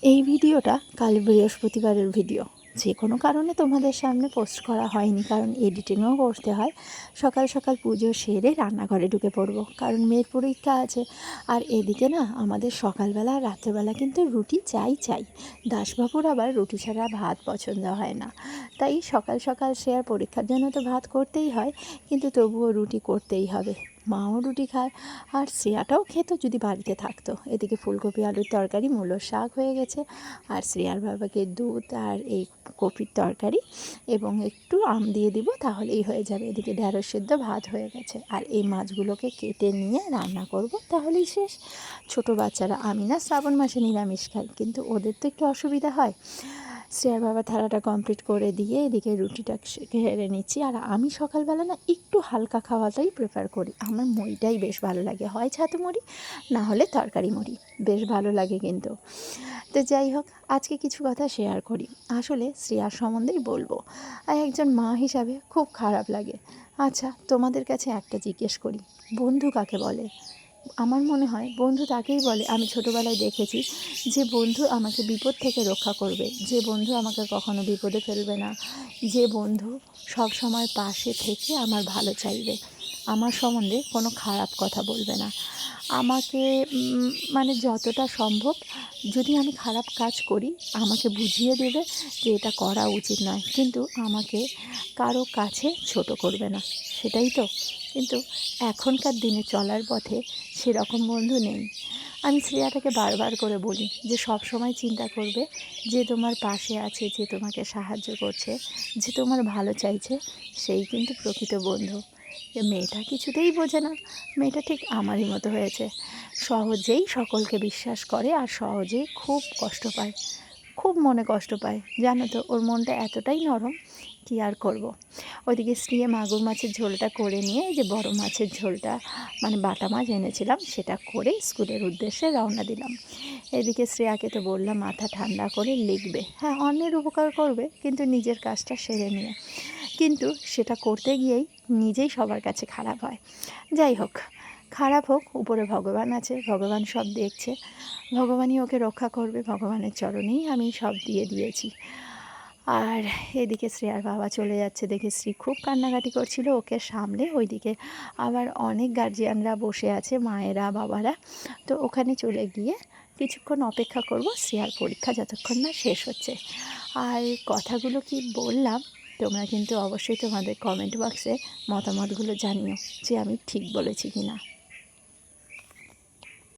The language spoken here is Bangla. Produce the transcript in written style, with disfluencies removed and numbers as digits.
এই ভিডিওটা কাল বৃহস্পতিবারের ভিডিও। যে কোনো কারণে তোমাদের সামনে পোস্ট করা হয়নি, কারণ এডিটিংও করতে হয়। সকাল সকাল পুজো সেরে রান্নাঘরে ঢুকে পড়বো, কারণ মেয়ের পরীক্ষা আছে। আর এদিকে না আমাদের সকালবেলা আর রাত্রেবেলা কিন্তু রুটি চাই। দাসবাবুর আবার রুটি ছাড়া ভাত পছন্দ হয় না, তাই সকাল সকাল সে আর পরীক্ষার জন্য তো ভাত করতেই হয়, কিন্তু তবুও রুটি করতেই হবে। মাও রুটি খায়, আর শ্রেয়াটাও খেত যদি বাড়িতে থাকতো। এদিকে ফুলকপি আলুর তরকারি, মূলোর শাক হয়ে গেছে, আর শ্রেয়ার বাবাকে দুধ আর এই কপির তরকারি এবং একটু আম দিয়ে দিব, তাহলেই হয়ে যাবে। এদিকে ঢেঁড়স সেদ্ধ ভাত হয়ে গেছে, আর এই মাছগুলোকে কেটে নিয়ে রান্না করব, তাহলেই শেষ। ছোট বাচ্চারা, আমি না শ্রাবণ মাসে নিরামিষ খাই, কিন্তু ওদের তো একটু অসুবিধা হয়। শ্রেয়ার বাবা থালাটা কমপ্লিট করে দিয়ে এদিকে রুটিটা ঘেরে নিচ্ছি। আর আমি সকালবেলা না একটু হালকা খাওয়াটাই প্রেফার করি, আমার মুড়িটাই বেশ ভালো লাগে, হয় ছাতু মুড়ি, না হলে তরকারি মুড়ি, বেশ ভালো লাগে কিন্তু। তো যাই হোক, আজকে কিছু কথা শেয়ার করি, আসলে শ্রেয়ার সম্বন্ধেই বলবো। আর একজন মা হিসাবে খুব খারাপ লাগে। আচ্ছা, তোমাদের কাছে একটা জিজ্ঞেস করি, বন্ধু কাকে বলে? আমার মনে হয় বন্ধু তাকেই বলে, আমি ছোটোবেলায় দেখেছি, যে বন্ধু আমাকে বিপদ থেকে রক্ষা করবে, যে বন্ধু আমাকে কখনো বিপদে ফেলবে না, যে বন্ধু সব সময় পাশে থেকে আমার ভালো চাইবে, আমার সম্বন্ধে কোনো খারাপ কথা বলবে না, আমাকে মানে যতটা সম্ভব, যদি আমি খারাপ কাজ করি আমাকে বুঝিয়ে দেবে যে এটা করা উচিত নয়, কিন্তু আমাকে কারো কাছে ছোট করবে না। সেটাই তো, কিন্তু এখনকার দিনে চলার পথে সেরকম বন্ধু নেই। আমি শ্রেয়াটাকে বারবার করে বলি যে সব সময় চিন্তা করবে, যে তোমার পাশে আছে, যে তোমাকে সাহায্য করছে, যে তোমার ভালো চাইছে, সেই কিন্তু প্রকৃত বন্ধু। এ মেয়েটা কিছুতেই বোঝে না। মেয়েটা ঠিক আমারই মতো হয়েছে, সহজেই সকলকে বিশ্বাস করে আর সহজেই খুব কষ্ট পায়, খুব মনে কষ্ট পায়। জানো তো, ওর মনটা এতটাই নরম, কী আর করব। ওইদিকে স্ত্রীয়ে মাগুর মাছের ঝোলটা করে নিয়ে, এই যে বড় মাছের ঝোলটা মানে বাটা মাছ এনেছিলাম, সেটা করে স্কুলের উদ্দেশ্যে রওনা দিলাম। এদিকে শ্রেয়াকে তো বললাম মাথা ঠান্ডা করে লিখবে, হ্যাঁ অন্যের উপকার করবে, কিন্তু নিজের কাজটা সেরে নিয়ে। কিন্তু সেটা করতে গিয়েই নিজেই সবার কাছে খারাপ হয়। যাই হোক, খারাপ হোক, উপরে ভগবান আছে, ভগবান সব দেখছে, ভগবানই ওকে রক্ষা করবে, ভগবানের চরণেই আমি সব দিয়ে দিয়েছি। আর এদিকে শ্রেয়ার বাবা চলে যাচ্ছে দেখে শ্রী খুব কান্নাকাটি করছিল, ওকে সামলে। ওইদিকে আবার অনেক গার্জিয়ানরা বসে আছে, মায়েরা বাবারা, তো ওখানে চলে গিয়ে কিছুক্ষণ অপেক্ষা করব শ্রেয়ার পরীক্ষা যতক্ষণ না শেষ হচ্ছে। আর কথাগুলো কি বললাম, তোমরা কিন্তু অবশ্যই তোমাদের কমেন্ট বক্সে মতামতগুলো জানিও যে আমি ঠিক বলেছি কি না।